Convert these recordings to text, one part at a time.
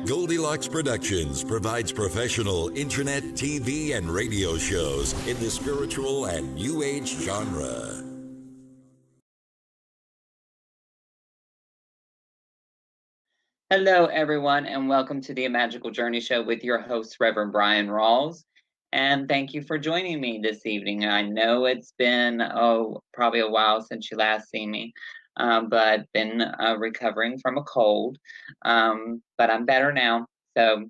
Goldylocks Productions provides professional internet, TV, and radio shows in the spiritual and New Age genre. Hello, everyone, and welcome to the Magical Journey Show with your host, Reverend Bryan Rawls. And thank you for joining me this evening. I know it's been, probably a while since you last seen me, but been recovering from a cold. But I'm better now. So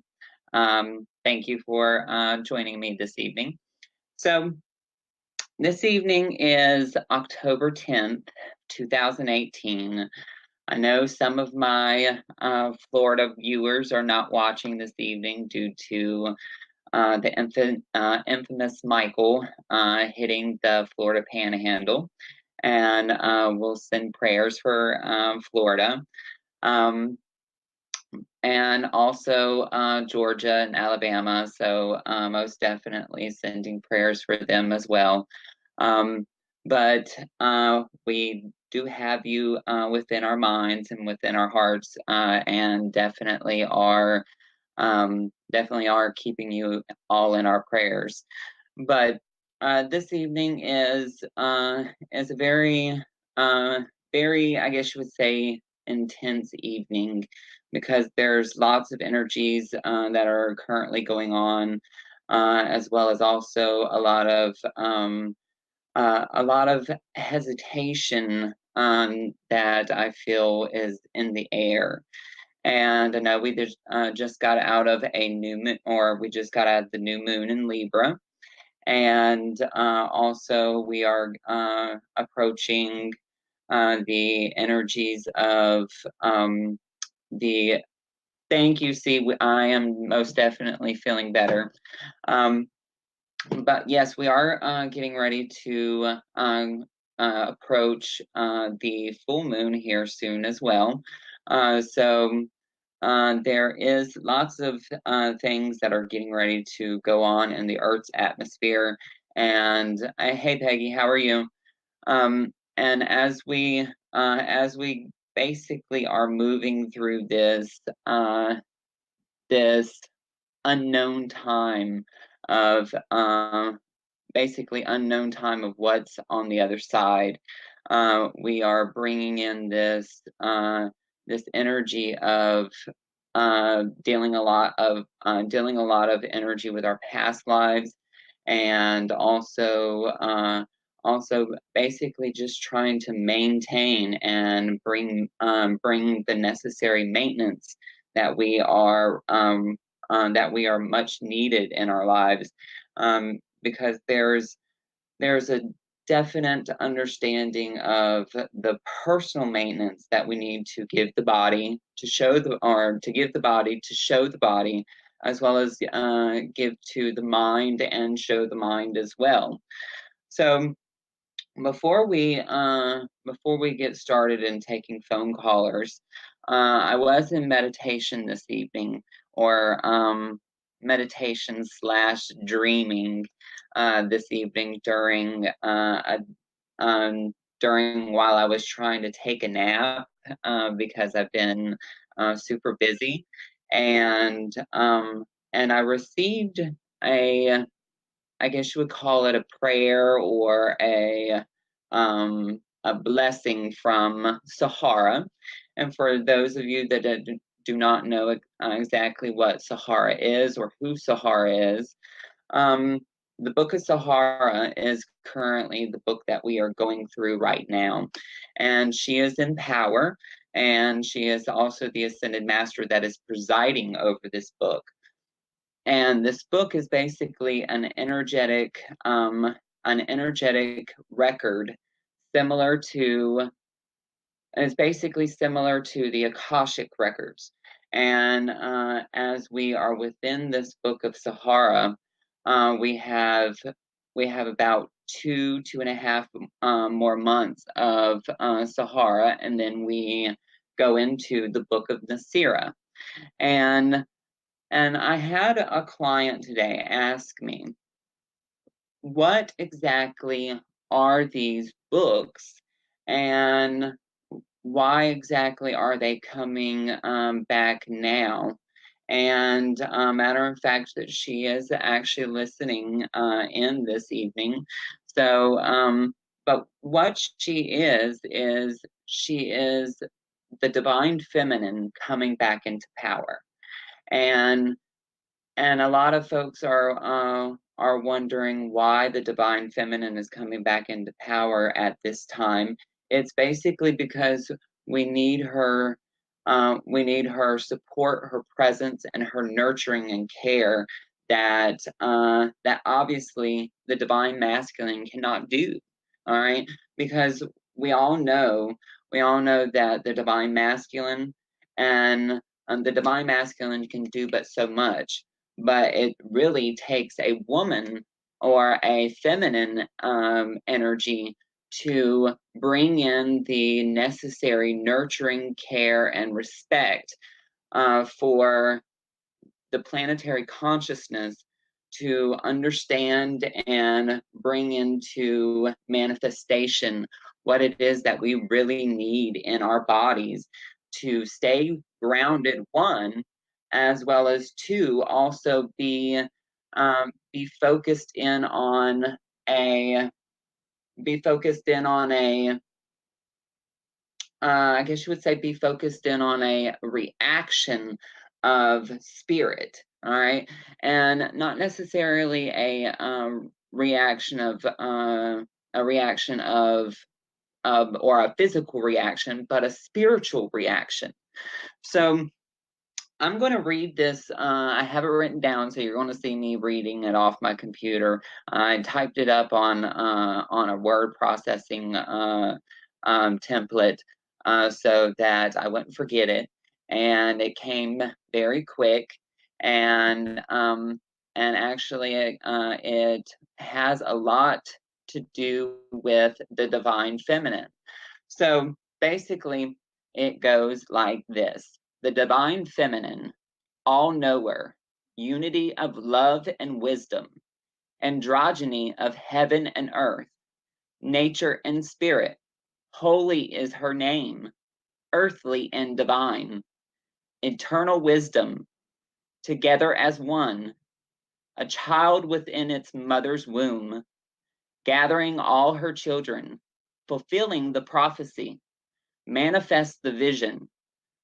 thank you for joining me this evening. So this evening is October 10th, 2018. I know some of my Florida viewers are not watching this evening due to the infamous Michael hitting the Florida Panhandle, and we'll send prayers for Florida, and also Georgia and Alabama. So most definitely sending prayers for them as well. But we do have you within our minds and within our hearts, and definitely are keeping you all in our prayers. But this evening is a very, I guess you would say, intense evening, because there's lots of energies that are currently going on, as well as also a lot of hesitation that I feel is in the air. And I know we just got out of a new moon, or we just got out of the new moon in Libra. And also we are approaching the energies of the, thank you, see, I am most definitely feeling better. But yes, we are getting ready to approach the full moon here soon as well. So there is lots of things that are getting ready to go on in the Earth's atmosphere. And hey, Peggy, how are you? And as we basically are moving through this unknown time of basically unknown time of what's on the other side, we are bringing in this energy of dealing a lot of energy with our past lives, and also basically just trying to maintain and bring the necessary maintenance that we are much needed in our lives, because there's a definite understanding of the personal maintenance that we need to give the body to show the body, as well as give to the mind and show the mind as well. So before we get started in taking phone callers, I was in meditation this evening, or meditation / dreaming this evening during while I was trying to take a nap, because I've been super busy, and I received I guess you would call it a prayer, or a blessing from Sahara. And for those of you that do not know exactly what Sahara is or who Sahara is, the Book of Sahara is currently the book that we are going through right now. And she is in power, and she is also the Ascended Master that is presiding over this book. And this book is basically an energetic record, similar to the Akashic records. And as we are within this book of Sahara, we have about 2.5 more months of Sahara, and then we go into the book of Nasira. And I had a client today ask me, what exactly are these books, and why exactly are they coming back now? And matter of fact, that she is actually listening in this evening. So, but what she is she is the divine feminine coming back into power. And a lot of folks are wondering why the divine feminine is coming back into power at this time. It's basically because we need her support, her presence, and her nurturing and care that that obviously the divine masculine cannot do. All right, because we all know that the divine masculine and the divine masculine can do but so much, but it really takes a woman or a feminine energy to bring in the necessary nurturing care and respect for the planetary consciousness to understand and bring into manifestation what it is that we really need in our bodies to stay grounded, one, as well as two, also be focused in on a I guess you would say be focused in on a reaction of spirit, all right, and not necessarily a reaction of or a physical reaction, but a spiritual reaction. So I'm going to read this. I have it written down, so you're going to see me reading it off my computer. I typed it up on a word processing template so that I wouldn't forget it, and it came very quick. And actually, it has a lot to do with the divine feminine. So basically, it goes like this. The divine feminine, all-knower, unity of love and wisdom, androgyny of heaven and earth, nature and spirit, holy is her name, earthly and divine, eternal wisdom, together as one, a child within its mother's womb, gathering all her children, fulfilling the prophecy, manifests the vision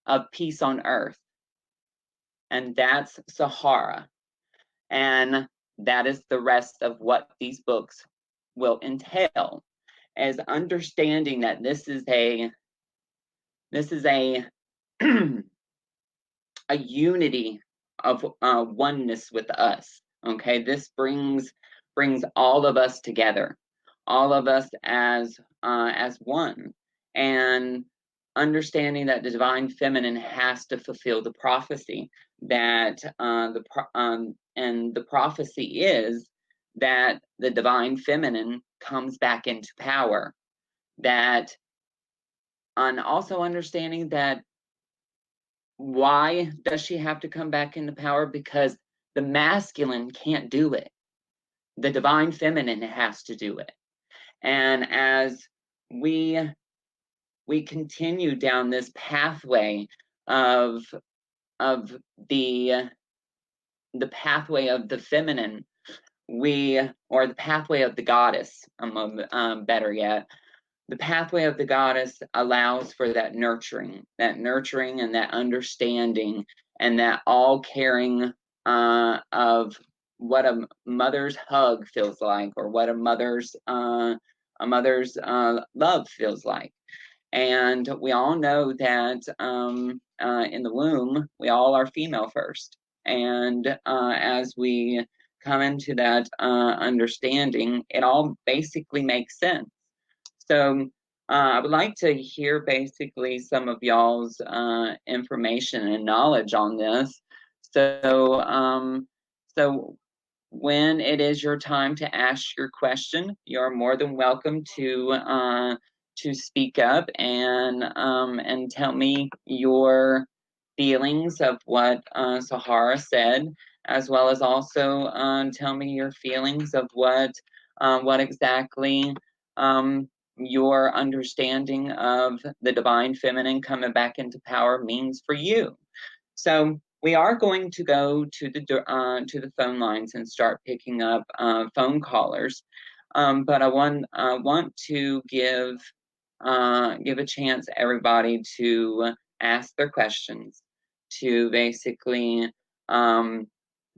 of peace on earth. And that's Sahara. And that is the rest of what these books will entail, as understanding that this is a a unity of oneness with us. Okay, this brings all of us together, all of us as one, and understanding that the divine feminine has to fulfill the prophecy that and the prophecy is that the divine feminine comes back into power. That, and also understanding that why does she have to come back into power? Because the masculine can't do it. The divine feminine has to do it. And as we continue down this pathway of the pathway of the feminine, or the pathway of the goddess, better yet, the pathway of the goddess allows for that nurturing and that understanding and that all caring of what a mother's hug feels like, or what a mother's love feels like. And we all know that in the womb, we all are female first. And as we come into that understanding, it all basically makes sense. So I would like to hear basically some of y'all's information and knowledge on this. So, so when it is your time to ask your question, you're more than welcome to speak up and tell me your feelings of what Sahara said, as well as also tell me your feelings of what exactly your understanding of the divine feminine coming back into power means for you. So we are going to go to the phone lines and start picking up phone callers, but I want to give a chance to everybody to ask their questions, to basically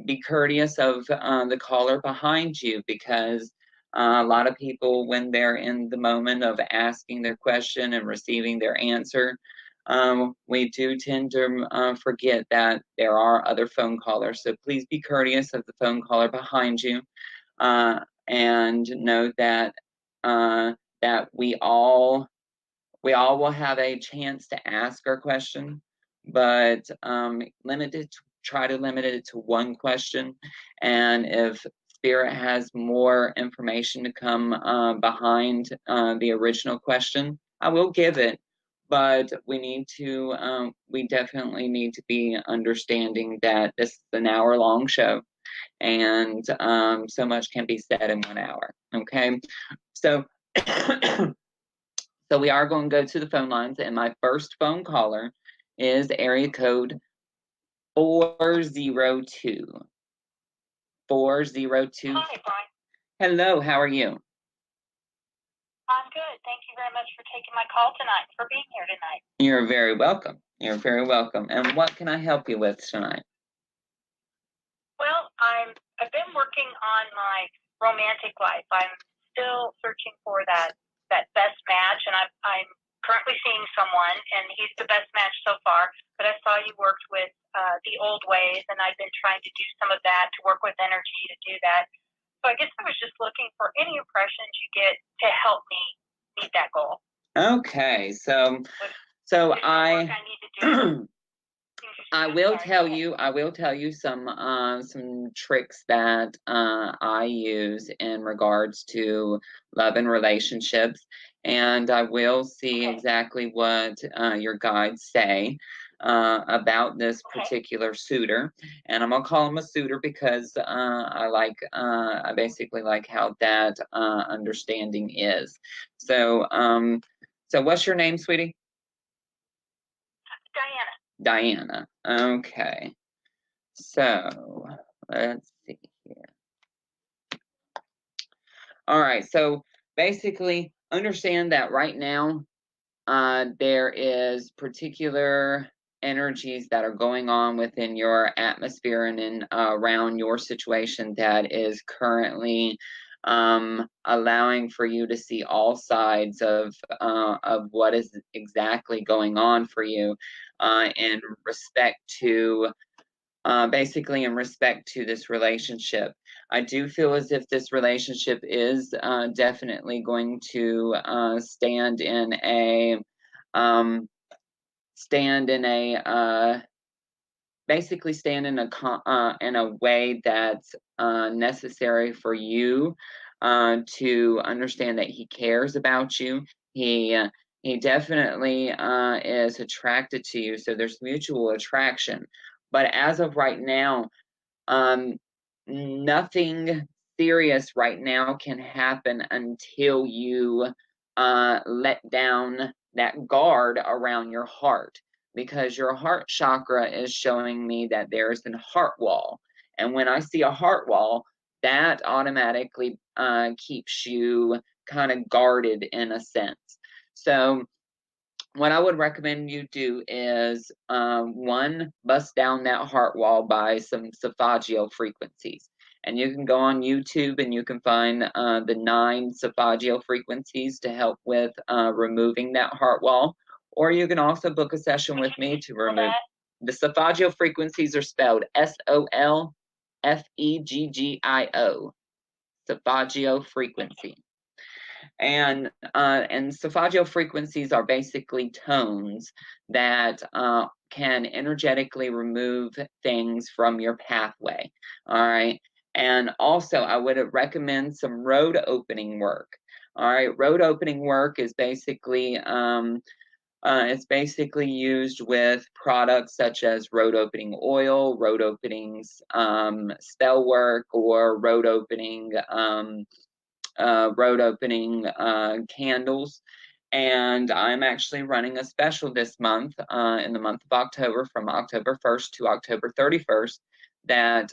be courteous of the caller behind you, because a lot of people, when they're in the moment of asking their question and receiving their answer, we do tend to forget that there are other phone callers. So please be courteous of the phone caller behind you, and know that that we all will have a chance to ask our question, but try to limit it to one question. And if Spirit has more information to come behind the original question, I will give it. But we definitely need to be understanding that this is an hour-long show, and so much can be said in 1 hour. Okay, so. So we are going to go to the phone lines, and my first phone caller is area code 402. 402. Hi, Bryan. Hello, how are you? I'm good. Thank you very much for taking my call tonight, for being here tonight. You're very welcome. You're very welcome. And what can I help you with tonight? Well, I've been working on my romantic life. I'm still searching for that best match, and I'm currently seeing someone, and he's the best match so far. But I saw you worked with the old ways, and I've been trying to do some of that, to work with energy to do that. So I guess I was just looking for any impressions you get to help me meet that goal. Okay, so I will tell you some tricks that I use in regards to love and relationships, and I will see exactly what your guides say about this particular suitor. And I'm gonna call him a suitor because I basically like how that understanding is. So what's your name, sweetie? Diana. Diana. Okay. So let's see here. All right. So basically, understand that right now, there is particular energies that are going on within your atmosphere and in around your situation that is currently allowing for you to see all sides of what is exactly going on for you in respect to basically in respect to this relationship. I do feel as if this relationship is definitely going to stand in a basically stand in a way that's necessary for you to understand that he cares about you. He definitely is attracted to you, so there's mutual attraction. But as of right now, nothing serious right now can happen until you let down that guard around your heart, because your heart chakra is showing me that there's a heart wall. And when I see a heart wall, that automatically keeps you kind of guarded in a sense. So what I would recommend you do is, one, bust down that heart wall by some Solfeggio frequencies. And you can go on YouTube and you can find the 9 Solfeggio frequencies to help with removing that heart wall. Or you can also book a session with me to remove. The Solfeggio frequencies are spelled Solfeggio, Solfeggio frequency. And Solfeggio frequencies are basically tones that can energetically remove things from your pathway. All right. And also, I would recommend some road opening work. All right. Road opening work is basically it's basically used with products such as road opening oil, road openings spell work, or road opening candles. And I'm actually running a special this month, in the month of October, from October 1st to October 31st, that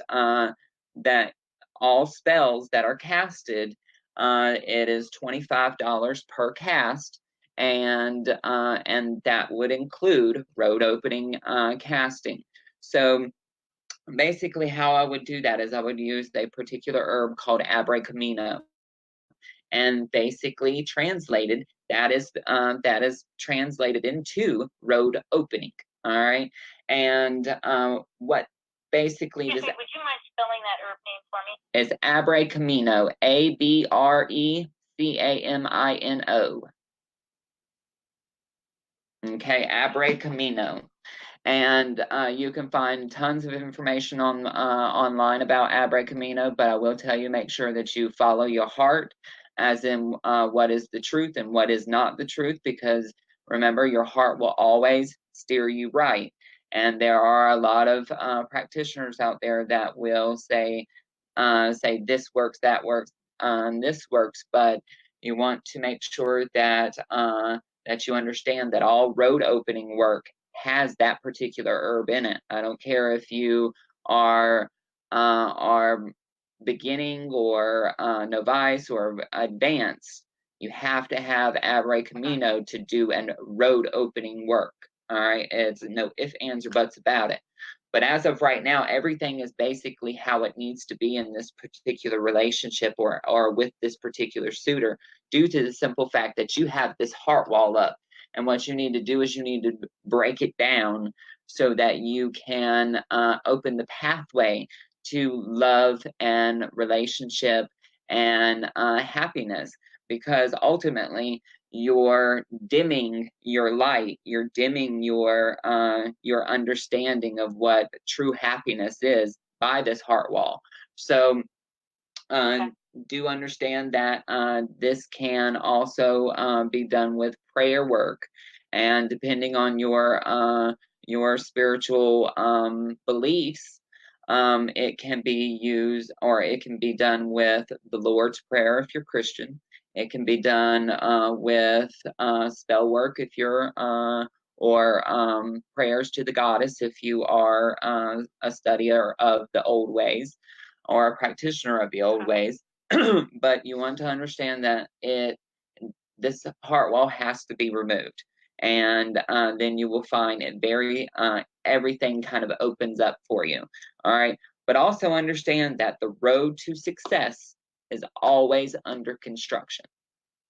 all spells that are casted, it is $25 per cast, and that would include road opening casting. So basically, how I would do that is I would use a particular herb called Abracamino, and basically translated, that is translated into road opening. All right, and what basically Excuse me, would you mind spelling that herb name for me? Is Abracamino, Abrecamino. Okay, Abracamino. And you can find tons of information on online about Abracamino, but I will tell you, make sure that you follow your heart, as in what is the truth and what is not the truth, because remember, your heart will always steer you right. And there are a lot of practitioners out there that will say this works, that works, this works, but you want to make sure that that you understand that all road opening work has that particular herb in it. I don't care if you are beginning or novice or advanced. You have to have Abracamino to do and road opening work. All right, it's no ifs, ands, or buts about it. But as of right now, everything is basically how it needs to be in this particular relationship or with this particular suitor, due to the simple fact that you have this heart wall up. And what you need to do is you need to break it down so that you can open the pathway to love and relationship and happiness. Because ultimately, you're dimming your light, you're dimming your understanding of what true happiness is by this heart wall. So do understand that this can also be done with prayer work, and depending on your spiritual beliefs, it can be used, or it can be done with the Lord's Prayer if you're Christian. It can be done with spell work if you're, or prayers to the goddess if you are a studier of the old ways or a practitioner of the old ways. But you want to understand that this heart wall has to be removed, and then you will find it everything kind of opens up for you. All right, but also understand that the road to success is always under construction.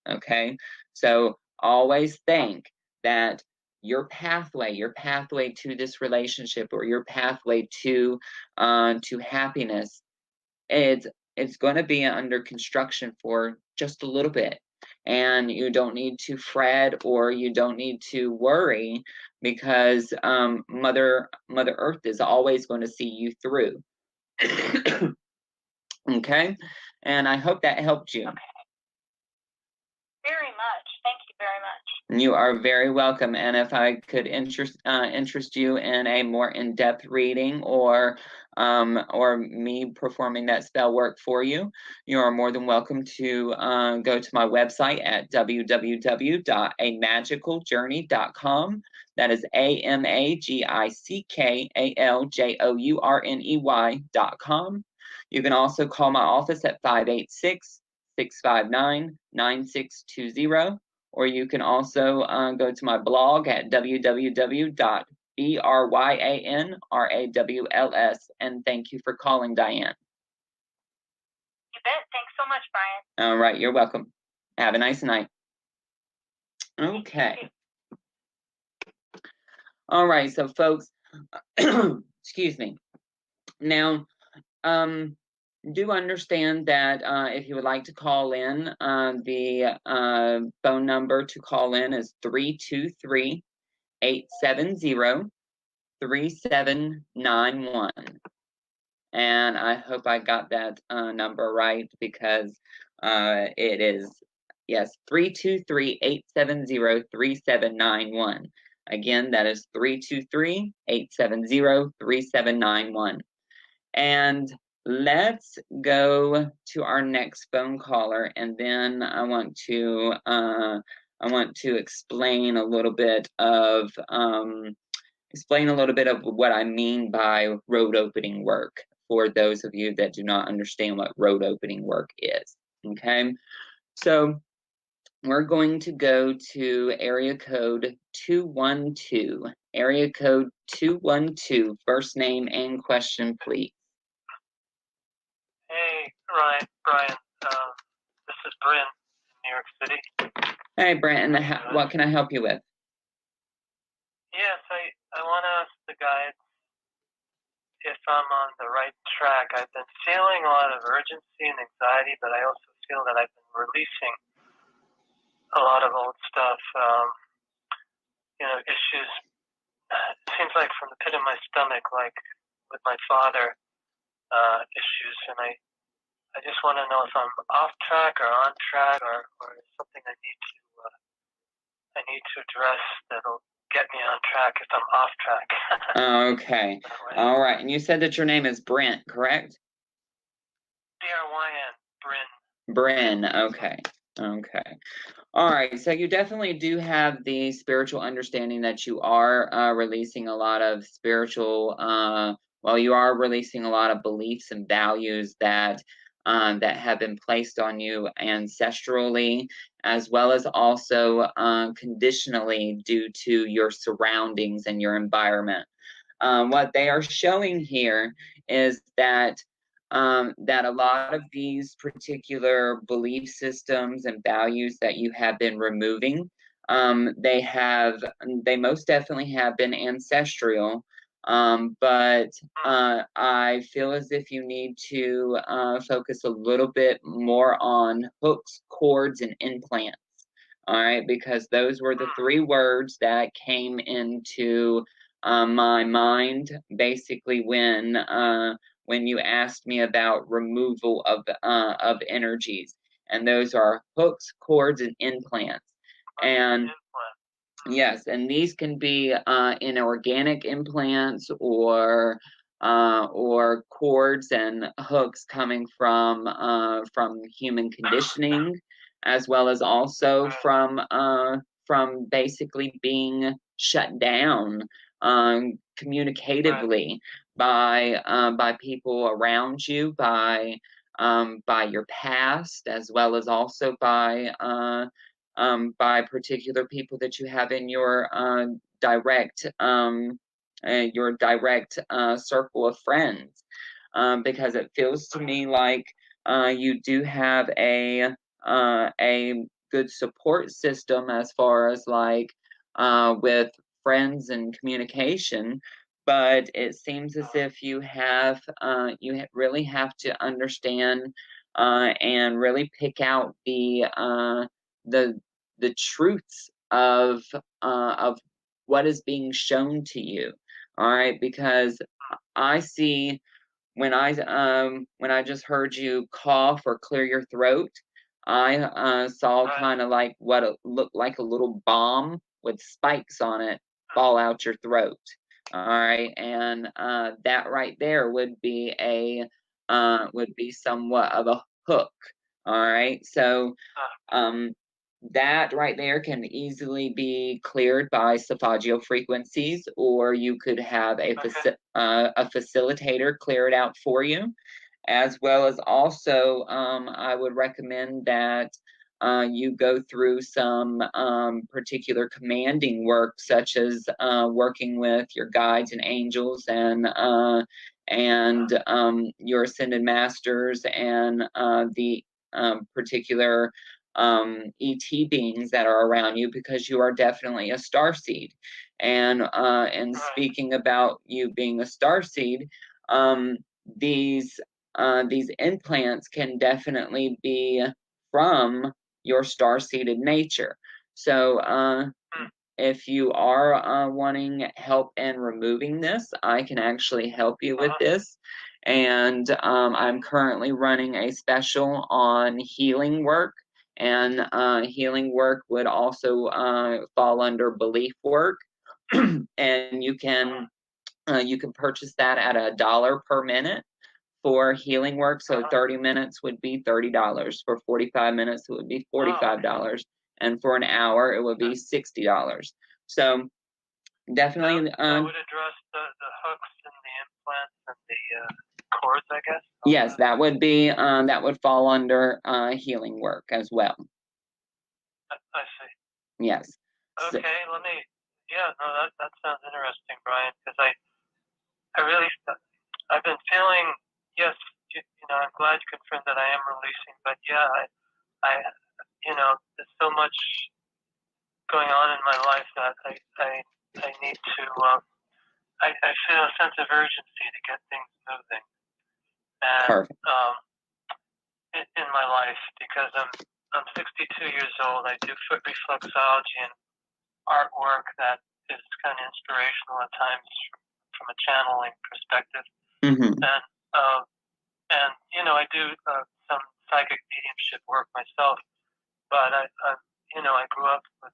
Okay, so always think that your pathway to this relationship, or your pathway to happiness, it's going to be under construction for just a little bit, and you don't need to fret, or you don't need to worry, because Mother Earth is always going to see you through. Okay, and I hope that helped you. Very much. Thank you very much. You are very welcome. And if I could interest you in a more in-depth reading, or me performing that spell work for you, you are more than welcome to go to my website at www.amagicaljourney.com. That is AMAGICKALJOURNEY.com. You can also call my office at 586-659-9620. Or you can also go to my blog at www.bryanrawls. And thank you for calling, Diane. You bet. Thanks so much, Brian. All right, you're welcome. Have a nice night. Okay. All right, so folks, excuse me. Now, do understand that if you would like to call in, the phone number to call in is 323-870-3791. And I hope I got that number right, because it is, yes, 323-870-3791. Again, that is 323-870-3791. And let's go to our next phone caller, and then I want to explain a little bit of what I mean by road opening work for those of you that do not understand what road opening work is. Okay, so we're going to go to area code 212. Area code 212, first name and question, please. Hey, Bryan. This is Bryn in New York City. Hey, Brent, what can I help you with? Yes, I want to ask the guides if I'm on the right track. I've been feeling a lot of urgency and anxiety, but I also feel that I've been releasing a lot of old stuff, issues. It seems like from the pit of my stomach, like with my father, issues, and I just want to know if I'm off track or on track, or something I need to address that'll get me on track if I'm off track. Okay. All right. And you said that your name is Brent, correct? Bryn. Bryn. Okay. Okay. All right. So you definitely do have the spiritual understanding that you are releasing a lot of spiritual, you are releasing a lot of beliefs and values that have been placed on you ancestrally, as well as also conditionally due to your surroundings and your environment. What they are showing here is that a lot of these particular belief systems and values that you have been removing, they most definitely have been ancestral. But I feel as if you need to focus a little bit more on hooks, cords, and implants. All right, because those were the three words that came into my mind basically when you asked me about removal of energies, and those are hooks, cords, and implants. And yes, and these can be inorganic implants or cords and hooks coming from human conditioning, as well as also from basically being shut down communicatively by people around you, by your past, as well as also by particular people that you have in your direct circle of friends, because it feels to me like you do have a good support system as far as like with friends and communication, but it seems as if you really have to understand and really pick out the truths of what is being shown to you. All right, because I see when I just heard you cough or clear your throat, I saw kind of like what it looked like a little bomb with spikes on it fall out your throat. All right, and that right there would be somewhat of a hook. All right, so that right there can easily be cleared by solfeggio frequencies, or you could have a facilitator clear it out for you, as well as also I would recommend that you go through some particular commanding work, such as working with your guides and angels and your ascended masters and the particular ET beings that are around you, because you are definitely a starseed. And speaking about you being a starseed, these implants can definitely be from your star-seeded nature. So if you are wanting help in removing this, I can actually help you with this. And I'm currently running a special on healing work. And healing work would also fall under belief work. And you can purchase that at $1 per minute for healing work. So 30 minutes would be $30. For 45 minutes, it would be $45. and for an hour it would be $60. So definitely. That would address the hooks and the implants and the cords, I guess. Yes, that would be that would fall under healing work as well. I see. Yes. Okay, that sounds interesting, Brian, because I've been feeling, yes, I'm glad you confirmed that I am releasing, but yeah, there's so much going on in my life that I need to, I feel a sense of urgency to get things moving. And, in my life, because I'm 62 years old, I do foot reflexology and artwork that is kind of inspirational at times from a channeling perspective. Mm-hmm. And I do some psychic mediumship work myself, but I grew up with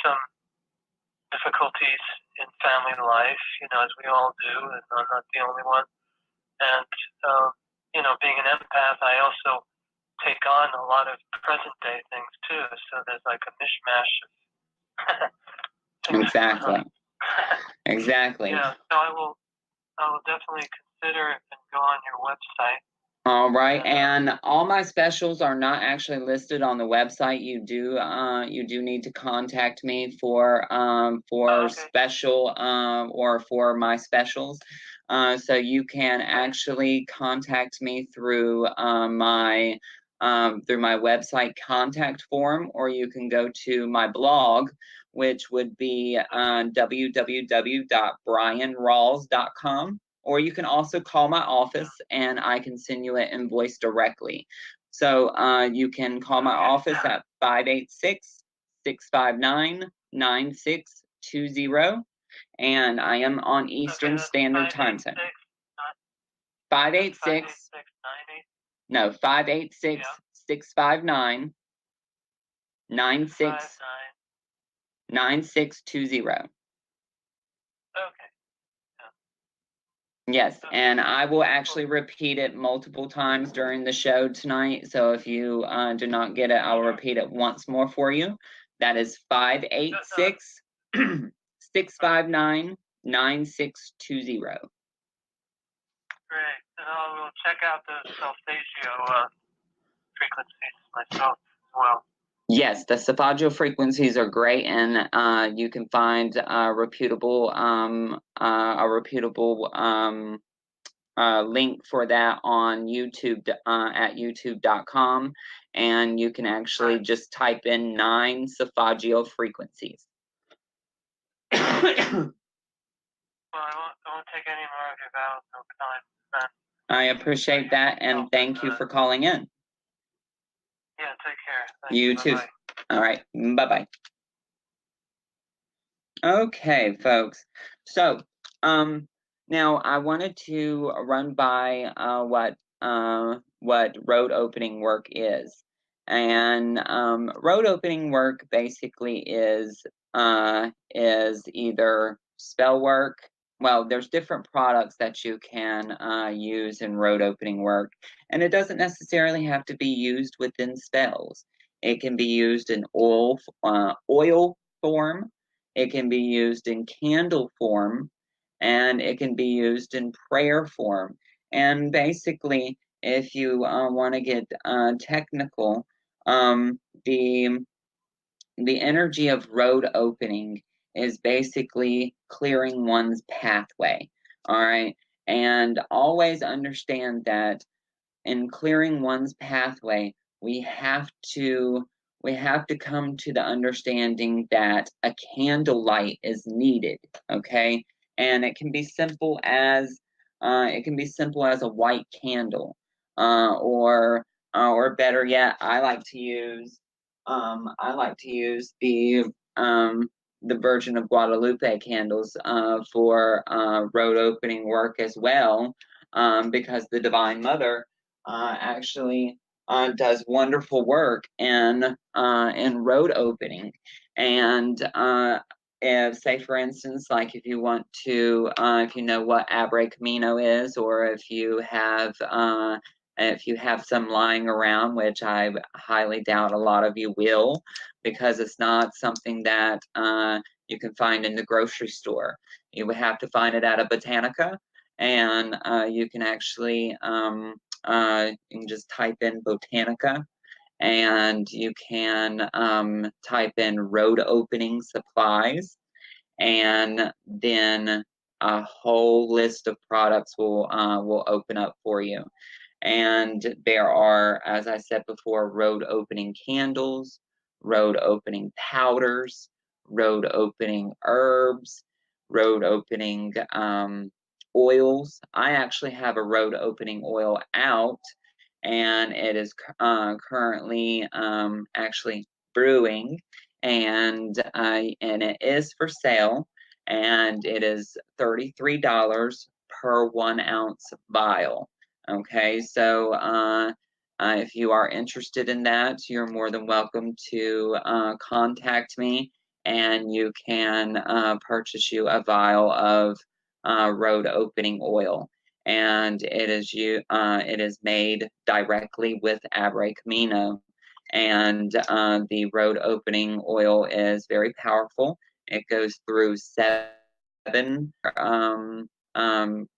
some difficulties in family life, as we all do, and I'm not the only one. And being an empath, I also take on a lot of present day things too. So there's like a mishmash of Exactly. Exactly. Yeah. So I will definitely consider it and go on your website. All right, and all my specials are not actually listed on the website. You do need to contact me for special or for my specials. So you can actually contact me through my website contact form, or you can go to my blog, which would be www.bryanrawls.com. Or you can also call my office and I can send you an invoice directly. So you can call my office at 586-659-9620. And I am on Eastern Standard Time Zone. 586. No, 586-659-9620. Okay. Yes, and I will actually repeat it multiple times during the show tonight. So if you do not get it, I'll repeat it once more for you. That is 586-659-9620. Great. And I will check out the solfeggio frequencies myself as well. Yes, the solfeggio frequencies are great, and you can find a reputable link for that on YouTube at youtube.com, and you can actually just type in 9 solfeggio frequencies. Well, I won't take any more of your valuable time. I appreciate that, and thank you for calling in. Yeah, take care. Thanks. You too. Bye-bye. All right, bye-bye. Okay, folks. So, now I wanted to run by what road opening work is, and road opening work basically is either spell work. Well, there's different products that you can use in road opening work, and it doesn't necessarily have to be used within spells. It can be used in oil form. It can be used in candle form, and it can be used in prayer form. And basically, if you want to get technical, the energy of road opening is basically clearing one's pathway. All right, and always understand that in clearing one's pathway, we have to come to the understanding that a candlelight is needed, okay? And it can be simple as a white candle, or better yet, I like to use the Virgin of Guadalupe candles for road opening work as well, because the Divine Mother actually does wonderful work in road opening. And if, say for instance, like if you want to, if you know what Abre Camino is, or if you have if you have some lying around, which I highly doubt a lot of you will, because it's not something that you can find in the grocery store. You would have to find it at a Botanica, and you can actually you can just type in Botanica, and you can type in road opening supplies, and then a whole list of products will open up for you. And there are, as I said before, road opening candles, road opening powders, road opening herbs, road opening oils. I actually have a road opening oil out, and it is currently actually brewing, and it is for sale, and it is $33 per 1 ounce vial. Okay, so if you are interested in that, you're more than welcome to contact me, and you can purchase you a vial of road opening oil. And it is made directly with Abre Camino, and the road opening oil is very powerful. It goes through 7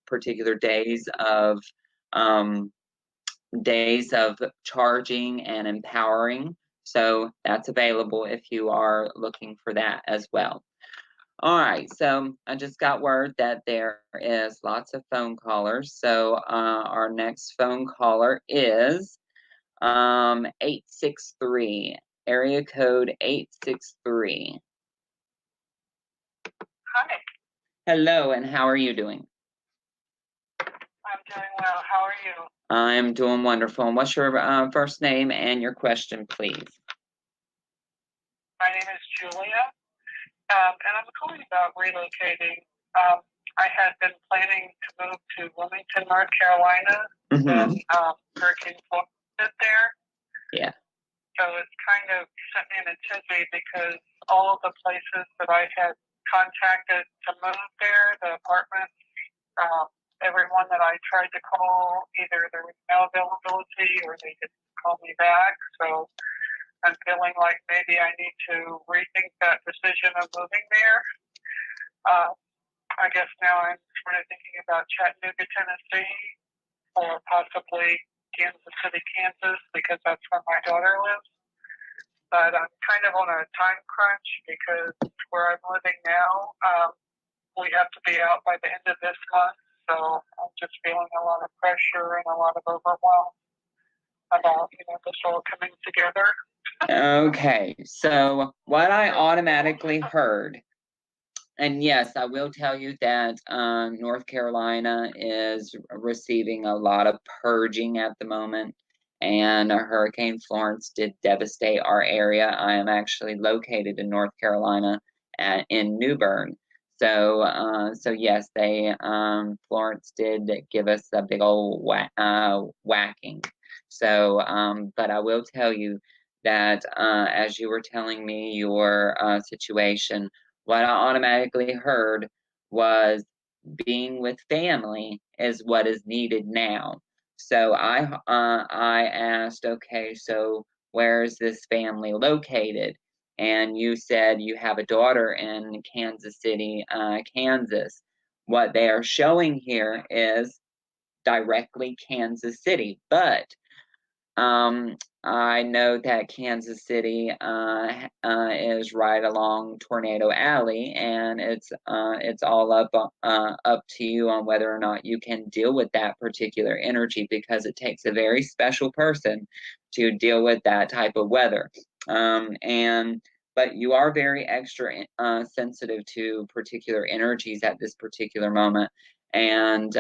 particular days of charging and empowering. So that's available if you are looking for that as well. All right, so I just got word that there is lots of phone callers. So our next phone caller is 863, area code 863. Hi, Hello, and how are you doing? I'm doing well. How are you? I'm doing wonderful. And what's your first name and your question, please? My name is Julia, and I'm calling about relocating. I had been planning to move to Wilmington, North Carolina, and Hurricane Florence hit there. Yeah. So it's kind of sent me in a tizzy because all of the places that I had contacted to move there, the apartments, everyone that I tried to call, either there was no availability or they didn't call me back. So I'm feeling like maybe I need to rethink that decision of moving there. I guess now I'm sort of thinking about Chattanooga, Tennessee, or possibly Kansas City, Kansas, because that's where my daughter lives. But I'm kind of on a time crunch because where I'm living now, we have to be out by the end of this month. So I'm just feeling a lot of pressure and a lot of overwhelm about, this all coming together. Okay, so what I automatically heard, and yes, I will tell you that North Carolina is receiving a lot of purging at the moment, and Hurricane Florence did devastate our area. I am actually located in North Carolina in New Bern. So yes, Florence did give us a big old whacking. So, but I will tell you that as you were telling me your situation, what I automatically heard was being with family is what is needed now. So I asked, okay, so where is this family located? And you said you have a daughter in Kansas City, Kansas. What they are showing here is directly Kansas City, but I know that Kansas City is right along Tornado Alley, and it's all up to you on whether or not you can deal with that particular energy, because it takes a very special person to deal with that type of weather. But you are very extra sensitive to particular energies at this particular moment, and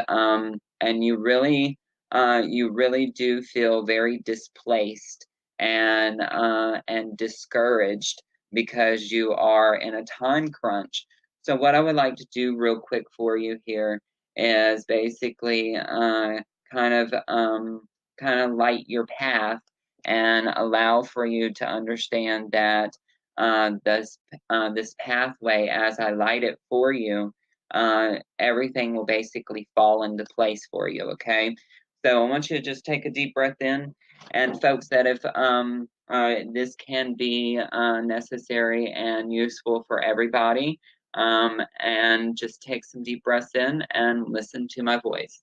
you really do feel very displaced and discouraged because you are in a time crunch. So what I would like to do real quick for you here is basically kind of light your path and allow for you to understand that this pathway, as I light it for you, everything will basically fall into place for you. Okay. So I want you to just take a deep breath in. And folks, that if this can be necessary and useful for everybody, and just take some deep breaths in and listen to my voice.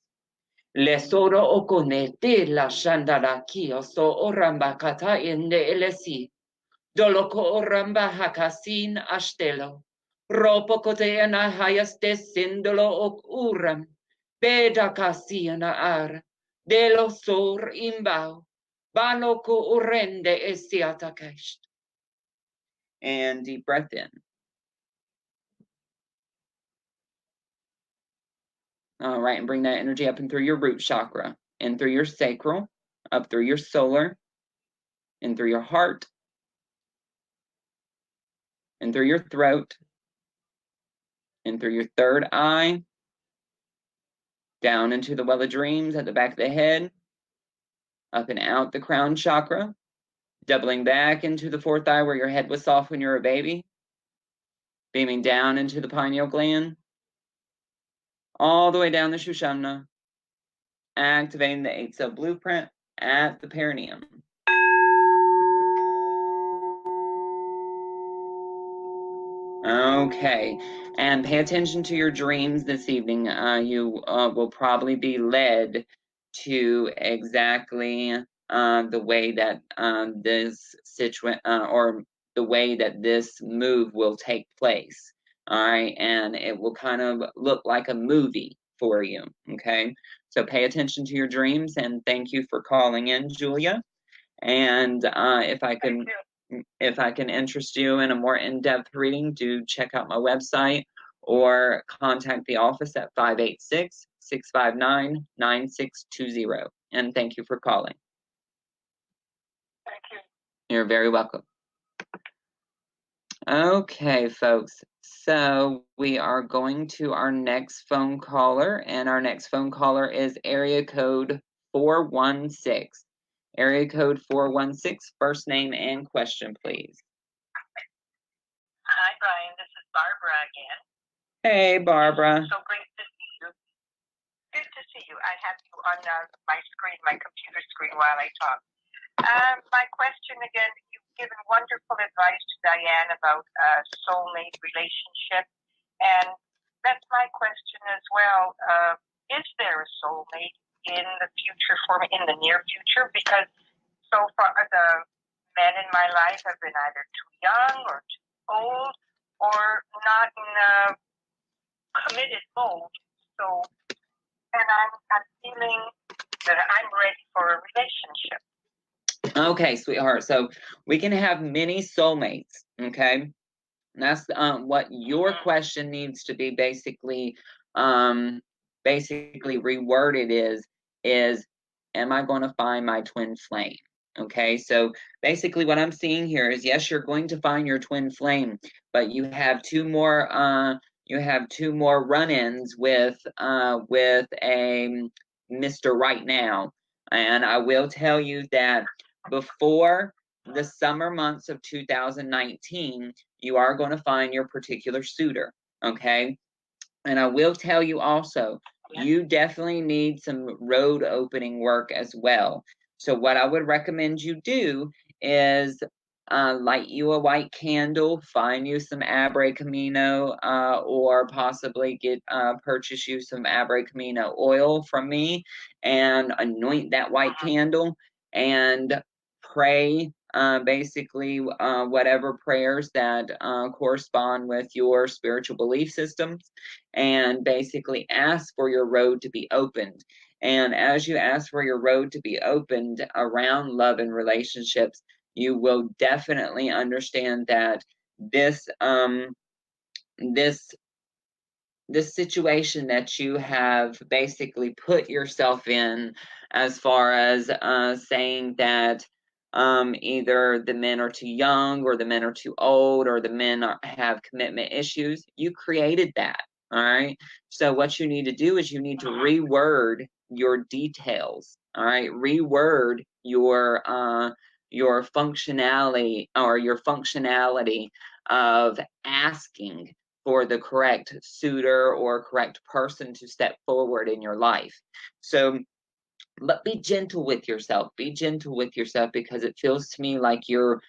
Le soro okonete la shandala kio so oramba kata inde elesi. Doloko oramba hakasin ashtelo. Ropo kote ana hayaste sindolo ok uram. Beda kasiana ar. Delo sor imbao. Banoko urende esiatakesht. And deep breath in. All right, and bring that energy up and through your root chakra, and through your sacral, up through your solar, and through your heart, and through your throat, and through your third eye, down into the well of dreams at the back of the head, up and out the crown chakra, doubling back into the fourth eye where your head was soft when you were a baby, beaming down into the pineal gland, all the way down the Shushumna, activating the 8-cell blueprint at the perineum. Okay, and pay attention to your dreams this evening. You will probably be led to exactly the way that this situation or the way that this move will take place. All right, and it will kind of look like a movie for you. Okay, so pay attention to your dreams, and thank you for calling in, Julia. And if I can interest you in a more in-depth reading, do check out my website or contact the office at 586-659-9620. And thank you for calling. Thank you. You're very welcome. Okay, folks. So we are going to our next phone caller, and our next phone caller is area code 416. Area code 416, first name and question, please. Hi, Bryan. This is Barbara again. Hey, Barbara. So great to see you. Good to see you. I have you on my screen, my computer screen, while I talk. My question again, you've given wonderful advice to Diane about a soulmate relationship. And that's my question as well. Is there a soulmate in the future for me, in the near future? Because so far the men in my life have been either too young or too old or not in a committed mode. So, and I'm feeling that I'm ready for a relationship. Okay, sweetheart. So we can have many soulmates, okay? And that's what your question needs to be basically reworded is am I going to find my twin flame? Okay, so basically what I'm seeing here is yes, you're going to find your twin flame, but you have two more run-ins with a Mr. Right Now. And I will tell you that before the summer months of 2019, you are going to find your particular suitor, okay? And I will tell you also, you definitely need some road opening work as well. So what I would recommend you do is light you a white candle, find you some Abre Camino, or possibly purchase you some Abre Camino oil from me and anoint that white candle and pray whatever prayers that correspond with your spiritual belief systems, and basically ask for your road to be opened. And as you ask for your road to be opened around love and relationships, you will definitely understand that this situation that you have basically put yourself in, as far as saying that either the men are too young or the men are too old or the men have commitment issues, you created that. All right. So what you need to do is you need to reword your details. All right. Reword your functionality of asking for the correct suitor or correct person to step forward in your life. So but be gentle with yourself. Be gentle with yourself, because it feels to me like you're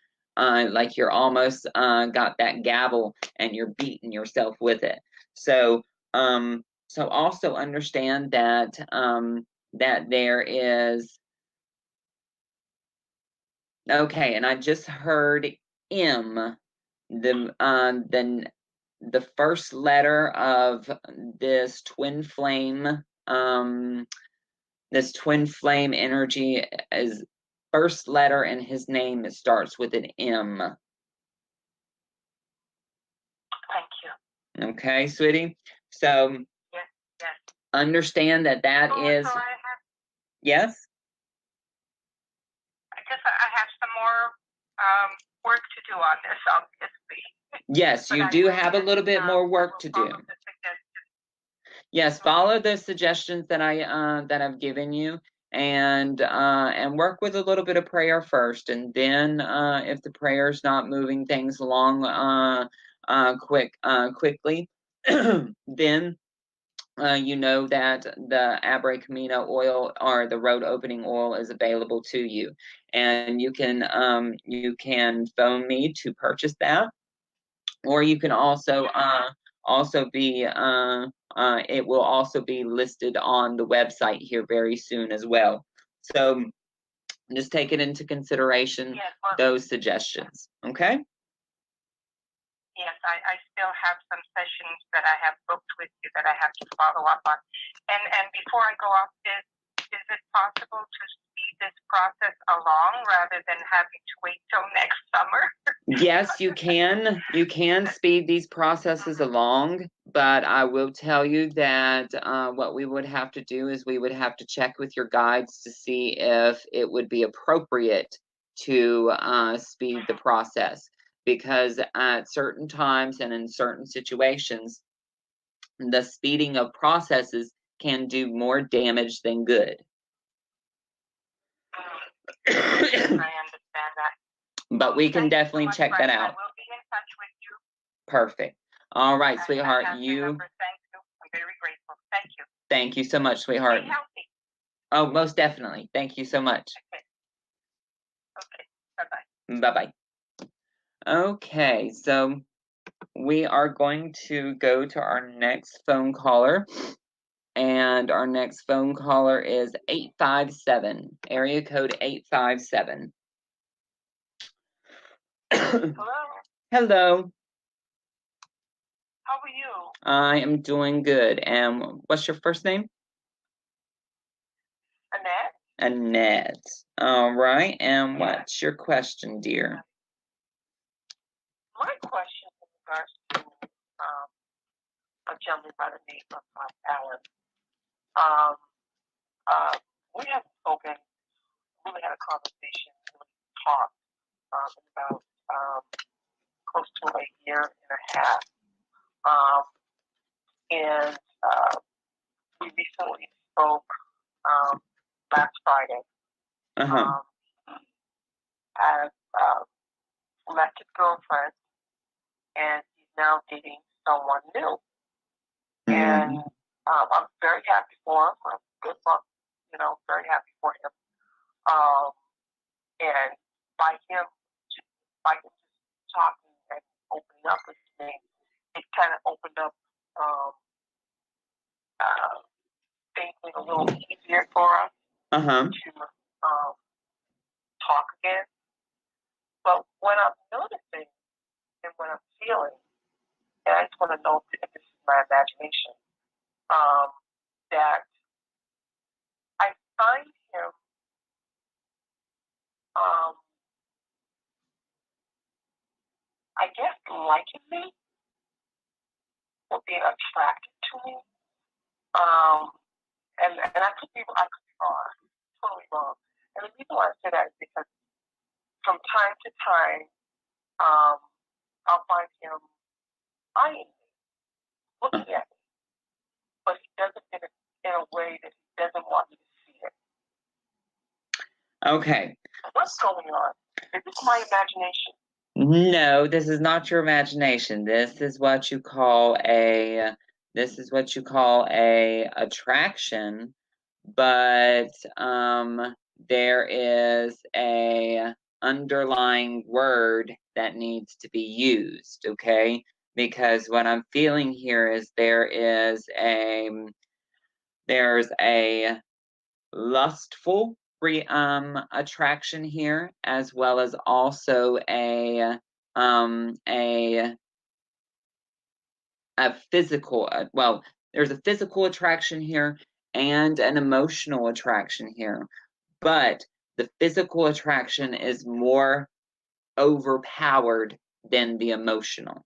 almost got that gavel and you're beating yourself with it. So so also understand that that there is, okay, and I just heard M, the first letter of this twin flame energy is first letter in his name. It starts with an M. Thank you. Okay, sweetie. So Yes, yes. understand that is. So I have, yes. I guess I have some more work to do on this, obviously. Yes, you do have a little bit more work to do. Yes, follow the suggestions that I've given you, and work with a little bit of prayer first, and then if the prayer's not moving things along quickly, then you know that the Abre Camino oil, or the road opening oil, is available to you, and you can phone me to purchase that, or you can also be it will also be listed on the website here very soon as well. So just take it into consideration, those suggestions. Okay. Yes, I still have some sessions that I have booked with you that I have to follow up on. And before I go off this, is it possible to speed this process along rather than having to wait till next summer? Yes, you can. You can speed these processes along, but I will tell you that what we would have to do is we would have to check with your guides to see if it would be appropriate to speed the process, because at certain times and in certain situations, the speeding of processes can do more damage than good. I understand that. But we can definitely check that out. I will be in touch with you. Perfect. All right, sweetheart. Thank you. I'm very grateful. Thank you. Thank you so much, sweetheart. Stay healthy. Oh, most definitely. Thank you so much. Okay. Bye-bye. Bye-bye. Okay, so we are going to go to our next phone caller. And our next phone caller is 857, area code 857. Hello. Hello. How are you? I am doing good. And what's your first name? Annette. Annette. All right. And what's your question, dear? My question in regards to a gentleman by the name of Alan. We have spoken, really had a conversation, really talked in about close to a year and a half. And we recently spoke last Friday. Has left his girlfriend, and he's now dating someone new. And I'm very happy for him. I'm good luck, very happy for him. And by him just talking and opening up with me, it kind of opened up things a little easier for us to talk again. But what I'm noticing and what I'm feeling, and I just want to know if this is my imagination, that I find him I guess liking me or being attracted to me. And I could be wrong, totally wrong. And the reason why I say that is because from time to time, I'll find him eyeing me, looking at me, but he does it in a way that he doesn't want me to see it. Okay. What's going on? Is this my imagination? No, this is not your imagination. This is what you call a attraction but there is a underlying word that needs to be used, okay? Because what I'm feeling here is there's a lustful attraction here, as well as also a physical, well, there's a physical attraction here and an emotional attraction here, but the physical attraction is more overpowered than the emotional.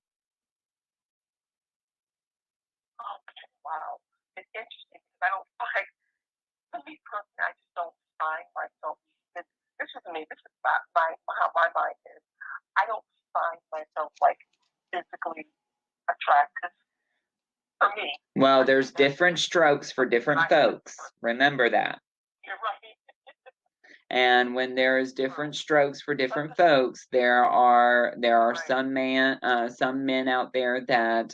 Okay, wow. It's interesting because I don't find, to me personally, I just don't find myself, this is me, this is how my mind is. I don't find myself like physically attractive for me. Well, there's different strokes for different folks. Remember that. You're right. And when there's different strokes for different folks, there are some men out there that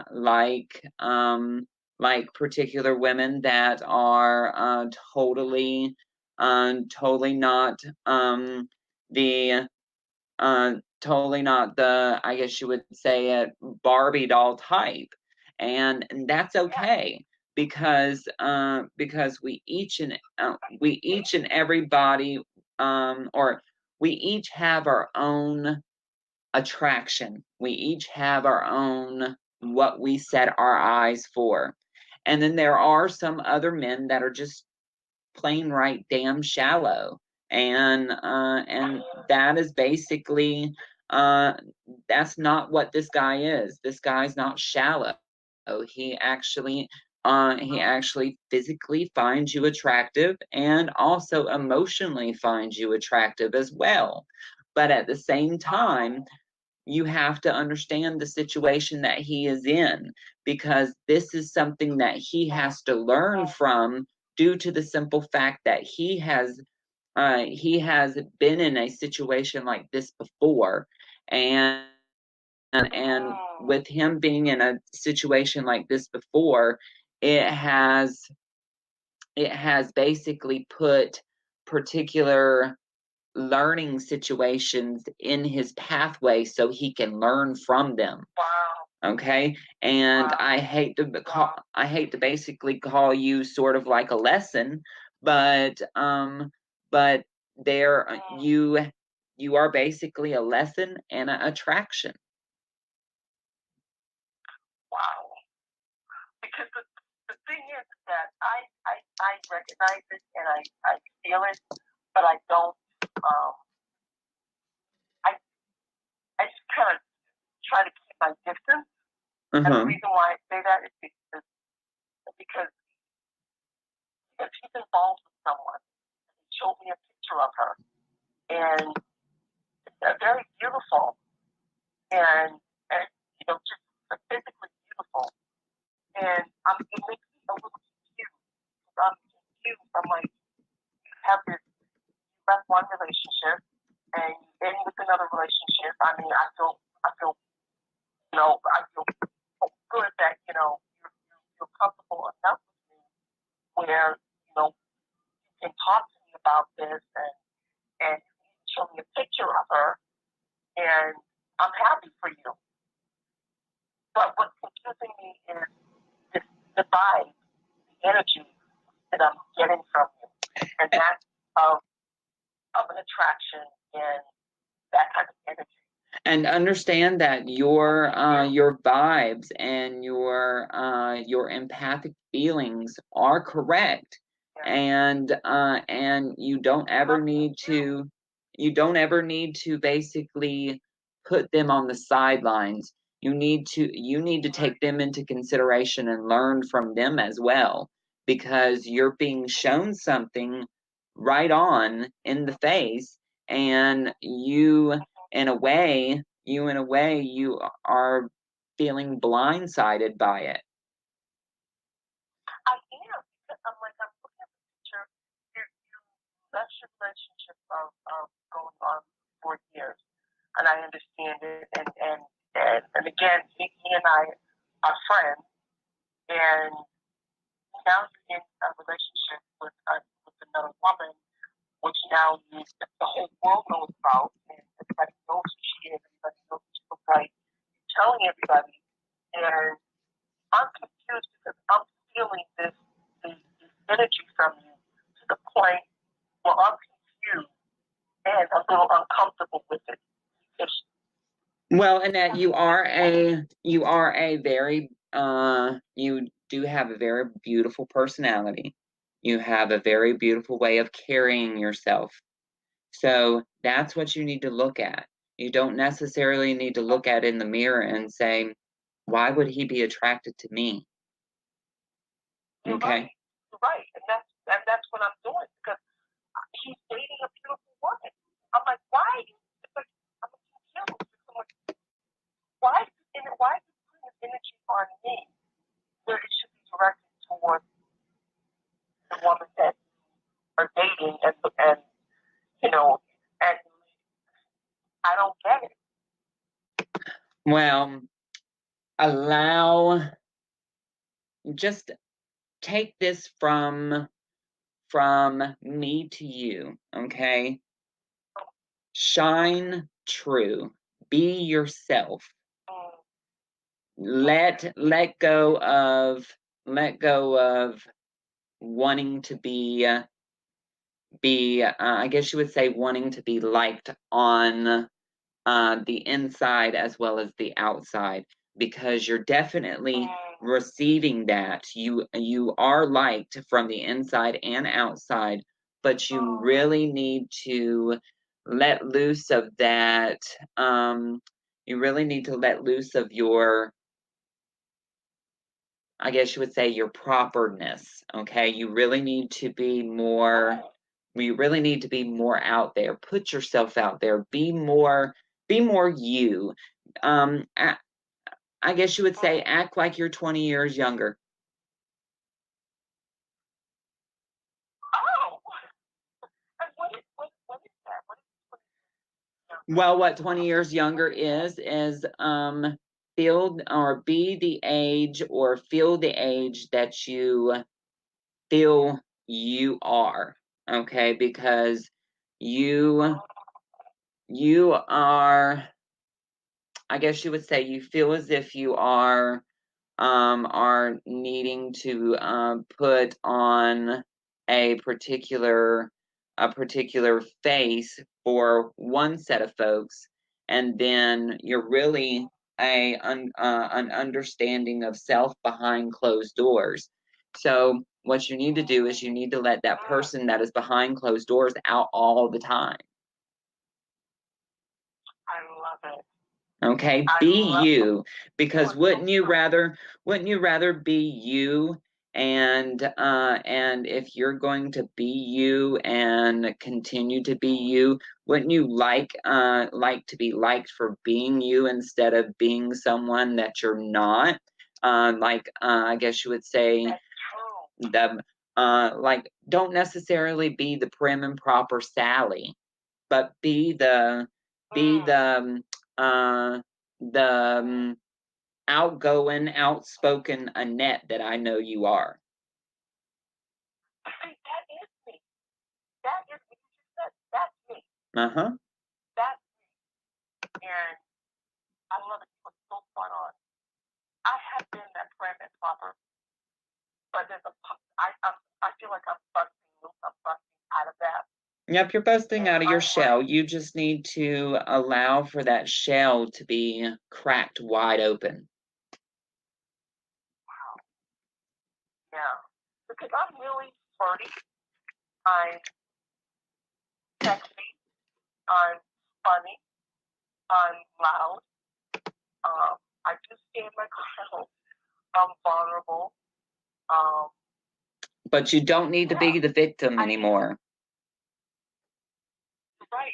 like particular women that are totally not the, I guess you would say it, Barbie doll type, and that's okay, because we each and everybody, or we each have our own attraction. We each have our own what we set our eyes for, and then there are some other men that are just plain right damn shallow, and that is basically that's not what this guy is. This guy's not shallow. He actually physically finds you attractive and also emotionally finds you attractive as well. But at the same time, you have to understand the situation that he is in, because this is something that he has to learn from, due to the simple fact that he has been in a situation like this before, and with him being in a situation like this before, it has basically put particular learning situations in his pathway so he can learn from them. Wow. Okay, and Wow. I hate to basically call you sort of like a lesson, but there you are basically a lesson and an attraction. Wow. Because the thing is that I recognize it and I feel it, but I don't, I just kind of try to keep my distance. And the reason why I say that is because if he's involved with someone, he showed me a picture of her, and they're very beautiful, and just physically beautiful. And it makes me a little confused. I'm confused. I'm like, you have this, you left one relationship and you end with another relationship. I mean, I feel good that, you're comfortable enough with me where, you can talk to me about this and show me a picture of her, and I'm happy for you. But what's confusing me is the vibe, the energy that I'm getting from you, and that's of an attraction and that kind of energy. And understand that your vibes and your empathic feelings are correct, and you don't ever need to basically put them on the sidelines. You need to take them into consideration and learn from them as well, because you're being shown something right on in the face, and you in a way you are feeling blindsided by it. I am, because I'm looking at the picture. That's your relationship of going on for years, and I understand it. And again, he and I are friends, and now you're in a relationship with another woman, which now the whole world knows about, and everybody knows who she is, everybody knows who she looks like, telling everybody, and I'm confused because I'm feeling this energy from you to the point where I'm confused and a little uncomfortable with it. Well, and that you are a very you do have a very beautiful personality. You have a very beautiful way of carrying yourself. So that's what you need to look at. You don't necessarily need to look at it in the mirror and say, why would he be attracted to me? Okay. You're right. And that's what I'm doing, because he's dating a beautiful woman. I'm like, why? Why is he putting his energy on me where it should be directed towards the woman that are dating and and I don't get it. Well, just take this from me to you, okay? Shine true. Be yourself. Let go of wanting to be I guess you would say wanting to be liked on the inside as well as the outside, because you're definitely receiving that. You are liked from the inside and outside, but you really need to let loose of that. You really need to let loose of your, I guess you would say, your properness. Okay, you really need to be more. You really need to be more out there. Put yourself out there. Be more you. I guess you would say, act like you're 20 years younger. Oh, and what is that? Well, what 20 years younger is feel or be the age or feel the age that you feel you are. Okay, because you are, I guess you would say, you feel as if you are needing to put on a particular face for one set of folks, and then you're really an understanding of self behind closed doors. So what you need to do is you need to let that person that is behind closed doors out all the time. I love it. Okay, be you, because wouldn't you rather be you, and if you're going to be you and continue to be you, wouldn't you like to be liked for being you instead of being someone that you're not? I guess you would say don't necessarily be the prim and proper Sally, but be the outgoing, outspoken Annette that I know you are. See, that is me. That is me. That's me. Uh-huh. That's me. And I love it. It was so fun on. I have been that prim and proper, but I feel like I'm busting out of that. Yep, you're busting out of your shell. You just need to allow for that shell to be cracked wide open. Wow. Yeah. Because I'm really flirty. I'm sexy. I'm funny. I'm loud. I do stand my ground. I'm vulnerable. But you don't need to be the victim anymore. Right.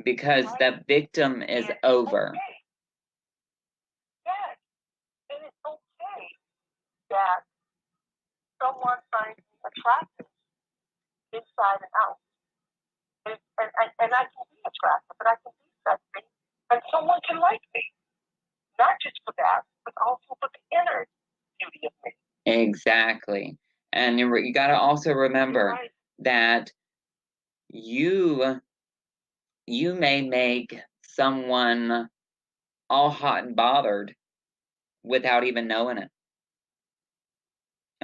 Because that victim is over. Okay. Yes. And it's okay that someone finds me attractive inside and out. And I can be attractive, but I can be sexy, and someone can like me. Not just for that, but also for the inner beauty of me. Exactly. And you got to also remember that you may make someone all hot and bothered without even knowing it.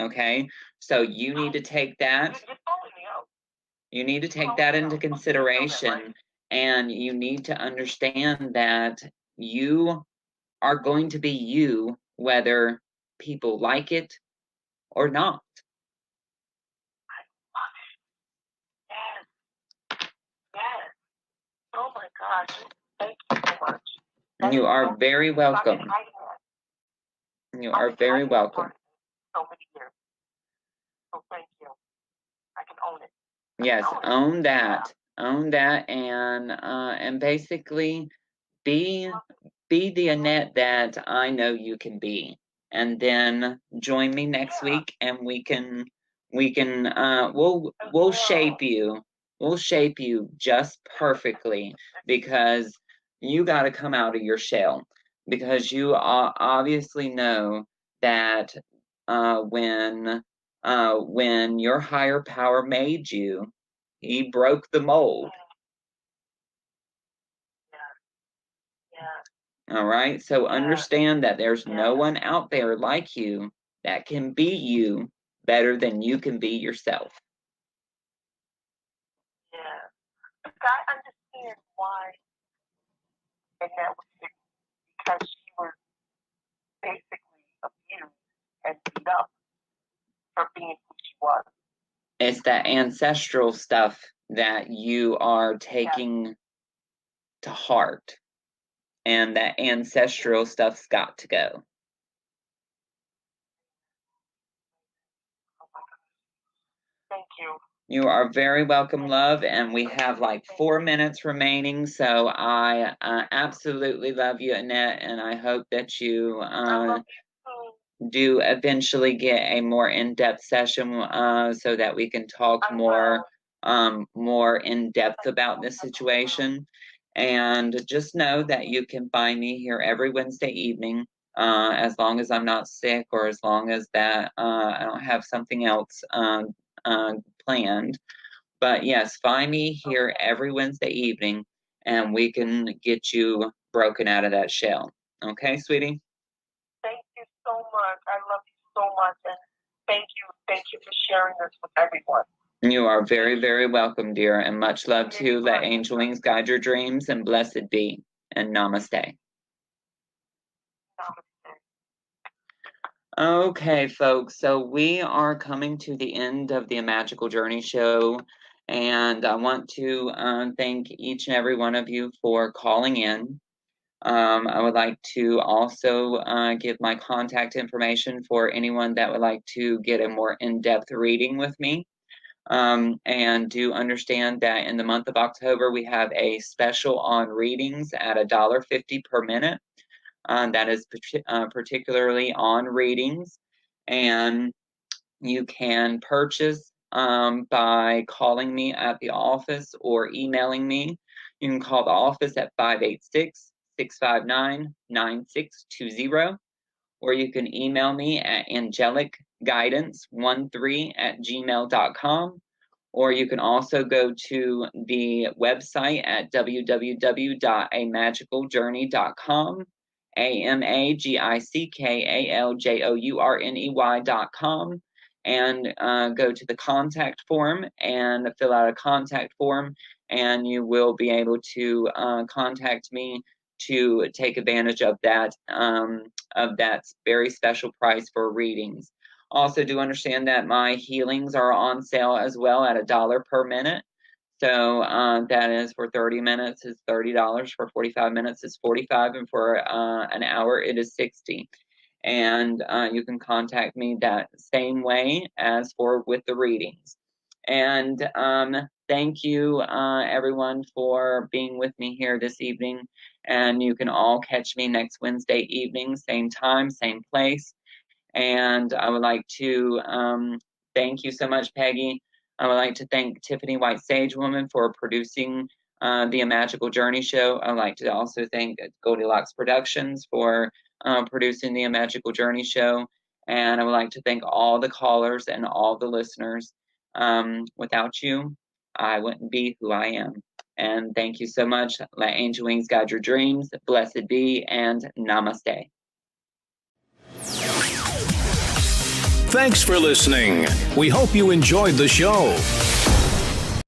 Okay, so you need to take that. You need to take that into consideration, and you need to understand that you are going to be you, whether people like it or not. Yes. Oh my gosh. Thank you so much. You are very welcome. You are very welcome. So many years. So thank you. I can own it. Yes, own that. Own that, and basically be the Annette that I know you can be. And then join me next week, and we'll shape you. We'll shape you just perfectly, because you got to come out of your shell, because you obviously know that when your higher power made you, he broke the mold. All right, so understand that there's no one out there like you that can be you better than you can be yourself. Yeah. But I understand why and that was because she was basically abused and beat up for being who she was. It's that ancestral stuff that you are taking to heart. And that ancestral stuff's got to go. Thank you. You are very welcome, love. And we have like 4 minutes remaining. So I absolutely love you, Annette. And I hope that you do eventually get a more in-depth session so that we can talk more in depth about this situation. And just know that you can find me here every Wednesday evening, as long as I'm not sick, or as long as that I don't have something else planned. But yes, find me here every Wednesday evening, and we can get you broken out of that shell. Okay, sweetie? Thank you so much. I love you so much, and thank you for sharing this with everyone. You are very, very welcome, dear, and much love to you. Let angel wings guide your dreams, and blessed be, and namaste. Okay, folks, so we are coming to the end of the Magical Journey show, and I want to thank each and every one of you for calling in. I would like to also give my contact information for anyone that would like to get a more in-depth reading with me. And do understand that in the month of October, we have a special on readings at $1.50 per minute. That is particularly on readings. And you can purchase by calling me at the office or emailing me. You can call the office at 586-659-9620. Or you can email me at angelicguidance13@gmail.com. Or you can also go to the website at www.amagicaljourney.com, AMAGICKALJOURNEY.com, and go to the contact form and fill out a contact form, and you will be able to contact me to take advantage of that very special price for readings. Also, do understand that my healings are on sale as well at $1 per minute. So that is for 30 minutes is $30, for 45 minutes is $45, and for an hour it is $60. And you can contact me that same way as for with the readings. And thank you, everyone, for being with me here this evening. And you can all catch me next Wednesday evening, same time, same place. And I would like to thank you so much, Peggy. I would like to thank Tiffany White Sage Woman for producing the Magical Journey show. I'd like to also thank Goldylocks Productions for producing the Magical Journey show. And I would like to thank all the callers and all the listeners. Without you, I wouldn't be who I am. And thank you so much. Let angel wings guide your dreams. Blessed be, and namaste. Thanks for listening. We hope you enjoyed the show.